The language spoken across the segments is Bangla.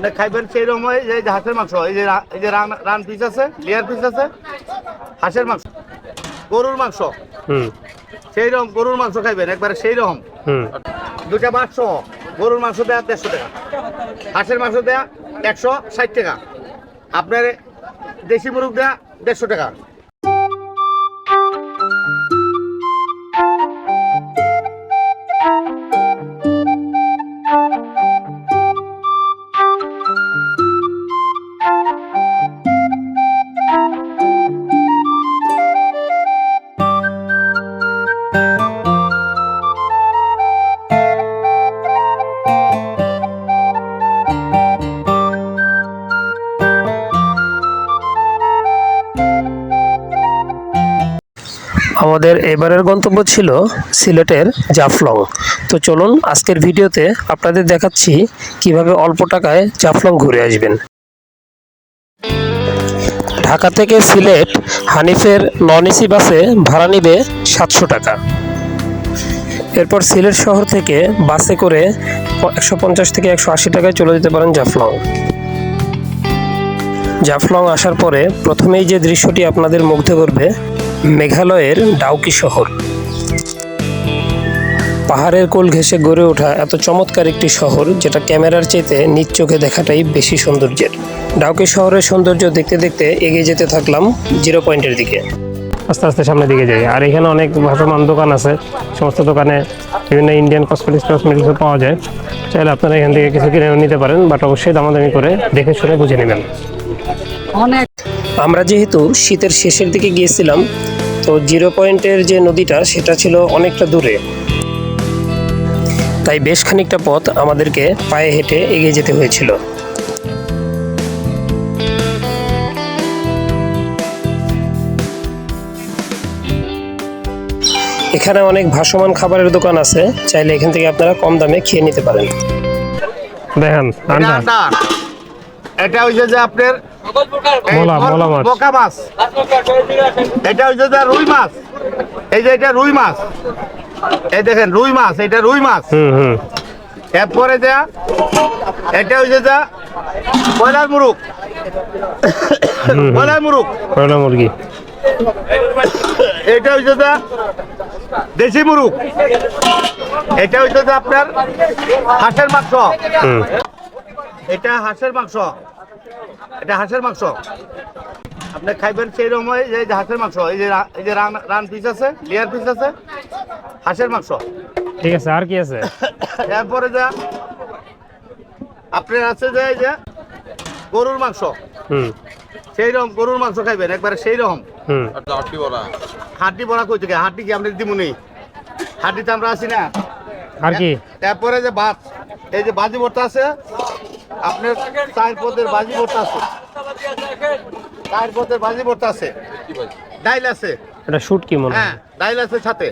আপনি খাইবেন সেই রকম হয় যে হাঁসের মাংস, এই যে রান পিস আছে, লেয়ার পিস আছে, হাঁসের মাংস, গরুর মাংস, সেই রকম গরুর মাংস খাইবেন একবারে সেই রকম। দুটা 500, গরুর মাংস দেয়া 150 টাকা, হাঁসের মাংস দেয়া 160 টাকা, আপনার দেশি মুরগ দেয়া 150 টাকা। আমাদের এবারের গন্তব্য ছিল সিলেটের জাফলং। তো চলুন আজকের ভিডিওতে আপনাদের দেখাচ্ছি কিভাবে অল্প টাকায় জাফলং ঘুরে আসবেন। ঢাকা থেকে সিলেট হানিফের নন এসি বাসে ভাড়া নেবে 700 টাকা। এরপর সিলেট শহর থেকে বাসে করে 150 থেকে 180 টাকায় চলে যেতে পারেন জাফলং। জাফলং আসার পরে প্রথমেই যে দৃশ্যটি আপনাদের মুগ্ধ করবে, মেঘালয়ের ডাউকি শহর। পাহাড়ের কোল ঘেঁষে গড়ে ওঠা এত চমৎকার একটি শহর, যেটা ক্যামেরার চাইতে নিজ চোখে দেখাটাই বেশি সৌন্দর্যের। ডাউকি শহরের সৌন্দর্য দেখতে দেখতে এগিয়ে যেতে থাকলাম 0 পয়েন্টের দিকে। আস্তে আস্তে সামনের দিকে যাই। আর এখানে অনেক ভাসমান দোকান আছে, সমস্ত দোকানে বিভিন্ন ইন্ডিয়ান কসমেটিক্স পাওয়া যায়। চাইলে আপনারা এখান থেকে কিছু কিনে নিতে পারেন, বাট অবশ্যই দামাদামি করে দেখে শুনে বুঝে নেবেন। আমরা যেহেতু শীতের শেষের দিকে গিয়েছিলাম, তো 0 পয়েন্টের যে নদীটা সেটা ছিল অনেকটা দূরে, তাই বেশ খানিকটা পথ আমাদেরকে পায়ে হেঁটে এগিয়ে যেতে হয়েছিল। এখানে অনেক ভাসমান খাবারের দোকান আছে, চাইলে এখান থেকে আপনারা কম দামে খেয়ে নিতে পারেন। দেখেন এটা হইছে যে আপনার বোকা মাছ, এটা হইছে যে রুই মাছ, এই যে এটা রুই মাছ, এই দেখেন রুই মাছ, এটা রুই মাছ। এরপরে যা এটা হইছে যা ব্রয়লার মুরগ, ব্রয়লার মুরগি, এটা হইছে যা দেশি মুরগ, এটা হইছে যে আপনার হাঁসের মাংস, এটা হাঁসের মাংস, এটা হাঁসের মাংস। আপনি খাইবেন সেই রকম হয় যে হাঁসের মাংস, এই যে রান পিস আছে, লেয়ার পিস আছে, হাঁসের মাংস। ঠিক আছে, আর কি আছে? এরপরে যা আপনার আছে যে এই যে গরুর মাংস, সেই রকম গরুর মাংস খাইবেন একবারে সেই রকম। হাড্ডি বড়া কই থেকে, হাড্ডি কি আমরা দিব নেই, হাড্ডিতে আমরা আছি না। আর কি? তারপরে যে ভাত, এই যে বাজি ভর্তা আছে, আপনার 4 পদের বাজি ভর্তা আছে, 4 পদের বাজি ভর্তা আছে, ডাইল আছে। এটা শুট কি মনে? হ্যাঁ, ডাইল আছে সাথে।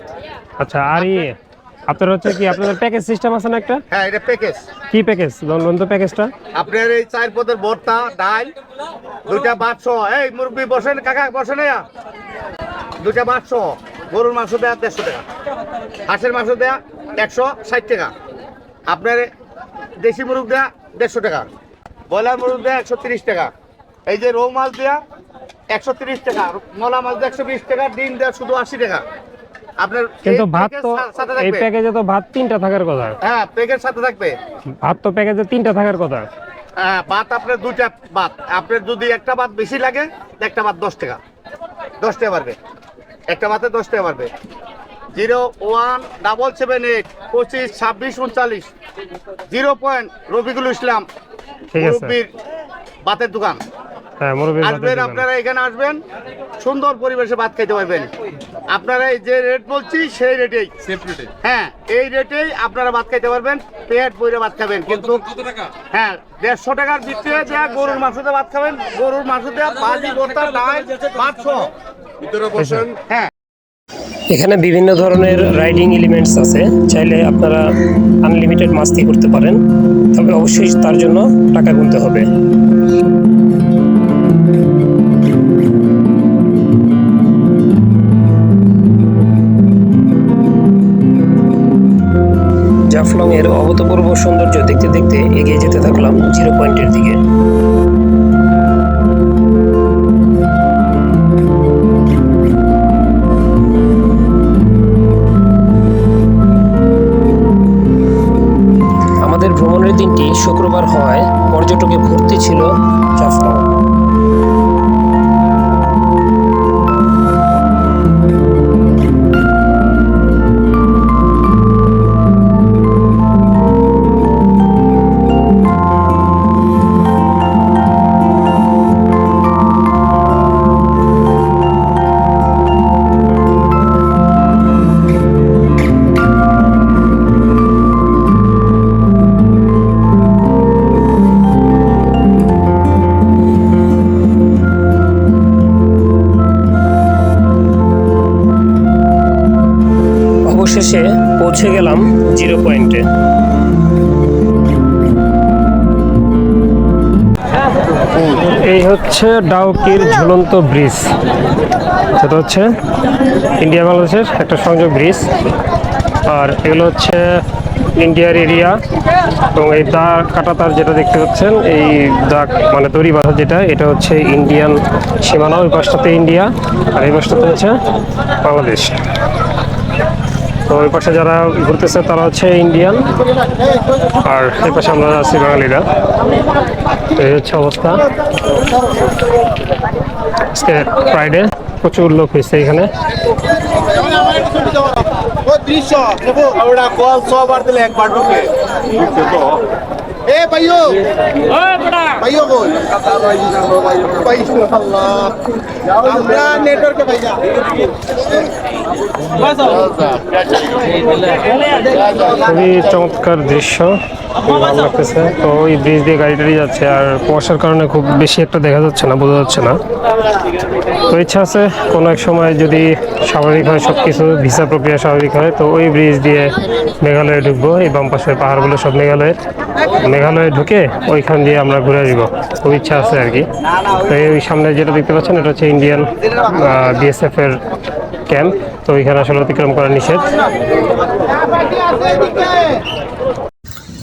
আচ্ছা, আর আপনার হচ্ছে কি আপনাদের প্যাকেজ সিস্টেম আছে না একটা? হ্যাঁ, এটা প্যাকেজ। কি প্যাকেজ? বলুন তো প্যাকেজটা। আপনার এই 4 পদের ভর্তা, ডাল, 2টা 500। এই মুরব্বি বসেন, কাকা বসেন, দুটা 500, গরুর মাংস দেয়া 150 টাকা, হাঁসের মাংস দেয়া 160 টাকা, আপনার দেশি মুরগ দেয়া 150 টাকা, ব্রয়লার মুরগ দেয়া 130 টাকা, এই যে রৌ মাছ দেয়া 130 টাকা, মলা মাছ দেয়া 120 টাকা, ডিম দেয়া শুধু 80 টাকা। আপনার কিন্তু ভাত তো এই প্যাকেজে তো ভাত 3টা থাকার কথা। হ্যাঁ, প্যাকেজ সাথে থাকবে। ভাত তো প্যাকেজে 3টা থাকার কথা। হ্যাঁ, ভাত আপনার 2টা ভাত, আপনার যদি একটা ভাত বেশি লাগে, একটা ভাত 10 টাকা, 10 টাকা পারবে, একটা ভাতে 10 টাকা পারবে। 01778 25 26 39 0 পয়েন্ট রফিকুল ইসলাম, মুরব্বির ভাতের দোকান। আসবেন, আপনারা এখানে আসবেন, সুন্দর পরিবেশে ভাত খাইতে পারবেন। আপনারা এই যে রেট বলছি সেই রেটেই, হ্যাঁ এই রেটেই আপনারা ভাত খাইতে পারবেন, পেট ভরে ভাত খাবেন। কিন্তু হ্যাঁ, 150 টাকার ভিতরে যা গরুর মাংসতে ভাত খাবেন, গরুর মাংসতে ভাজি ভর্তা, ডাল, 500 ভিতরে বসেন। হ্যাঁ, এখানে বিভিন্ন ধরনের রাইডিং এলিমেন্টস আছে, চাইলে আপনারা আনলিমিটেড মাস্তি করতে পারেন, তবে অবশ্যই তার জন্য টাকা গুনতে হবে। জাফলং এর অভূতপূর্ব সৌন্দর্য দেখতে দেখতে এগিয়ে যেতে থাকলাম 0 পয়েন্টের দিকে। আমাদের ভ্রমণের দিনটি শুক্রবার হওয়ায় পর্যটকে ভর্তি ছিল জাফলং। অবশেষে পৌঁছে গেলাম 0 পয়েন্টে। এই হচ্ছে ডাউকির ঝুলন্ত ব্রিজ, সেটা হচ্ছে ইন্ডিয়া বাংলাদেশের একটা সংযোগ ব্রিজ। আর এগুলো হচ্ছে ইন্ডিয়ার এরিয়া, এবং এই দাগ কাটা তার যেটা দেখতে পাচ্ছেন, এই দাগ মানে দড়ি বাঁধা যেটা, এটা হচ্ছে ইন্ডিয়ান সীমানা। ওই পাশটাতে ইন্ডিয়া আর এই পাশটাতে হচ্ছে বাংলাদেশ। তো ওই পাশে যারা ঘুরতেছে তারা হচ্ছে ইন্ডিয়ান, আর এই পাশে আমরা আছি বাঙালিরা। তো এই হচ্ছে অবস্থা। আজকে ফ্রাইডে, প্রচুর লোক হয়েছে এখানে। খুবই চমৎকার দৃশ্য, খুবই ভালো লাগতেছে। তো ওই ব্রিজ দিয়ে গাড়ি টাড়ি যাচ্ছে, আর কুয়াশার কারণে খুব বেশি একটা দেখা যাচ্ছে না, বোঝা যাচ্ছে না। তো ইচ্ছা আছে কোনো এক সময় যদি স্বাভাবিক হয়, সব কিছু ভিসা প্রক্রিয়া স্বাভাবিক হয়, তো ওই ব্রিজ দিয়ে মেঘালয়ে ঢুকবো। এই বাম পাশের পাহাড়গুলো সব মেঘালয়ে ঢুকে ওইখান দিয়ে আমরা ঘুরে আসবো, খুব ইচ্ছা আছে আর কি। তো এই সামনে যেটা দেখতে পাচ্ছেন, এটা হচ্ছে ইন্ডিয়ান বিএসএফ এর ক্যাম্প। তো ওইখানে আসলে অতিক্রম করা নিষেধ।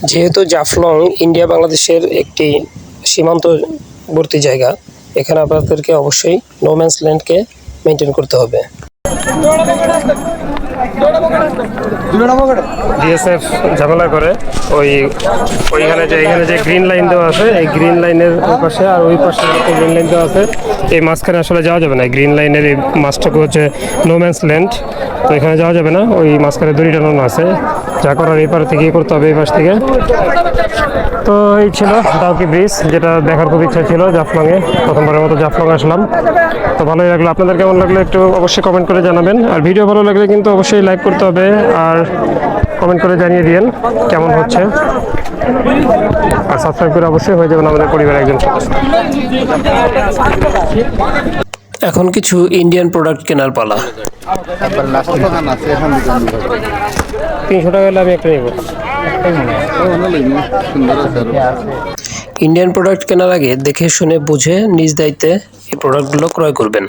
যেহেতু জাফলং ইন্ডিয়া বাংলাদেশের একটি সীমান্তবর্তী জায়গা, এখানে আপনাদেরকে অবশ্যই নো ম্যানস ল্যান্ডকে মেনটেন করতে হবে। বিএসএফ ঝামেলা করে এখানে যে গ্রিন লাইন দেওয়া আছে, এই গ্রিন লাইনের পাশে আর ওই পাশে গ্রিন লাইন দেওয়া আছে, এই মাঝখানে আসলে যাওয়া যাবে না। গ্রিন লাইনের এই মাঝটাকে হচ্ছে নো ম্যানস ল্যান্ড, তো এখানে যাওয়া যাবে না। ওই মাঝখানে দড়ি টানানো আছে, যা করার এই পার থেকে করতে হবে, এই পাশ থেকে। তো এই ছিল ডাউকি ব্রিজ, যেটা দেখার খুব ইচ্ছা ছিল জাফলংয়ে। প্রথমবারের মতো জাফলং আসলাম, তো ভালোই লাগলো। আপনাদের কেমন লাগলো একটু অবশ্যই কমেন্ট করে জানাবেন। আর ভিডিও ভালো লাগলে কিন্তু অবশ্যই লাইক করতে হবে, আর কমেন্ট করে জানিয়ে দিন কেমন হচ্ছে। আর সাবস্ক্রাইব করে অবশ্যই হয়ে যাবেন আমাদের পরিবারের একজন সদস্য। এখন কিছু ইন্ডিয়ান প্রোডাক্ট কেনার পালা। 300 টাকা হলে আমি একটা নেব। ইন্ডিয়ান প্রোডাক্ট কেনার আগে দেখে শুনে বুঝে নিজ দায়িত্বে এই প্রোডাক্টগুলো ক্রয় করবেন।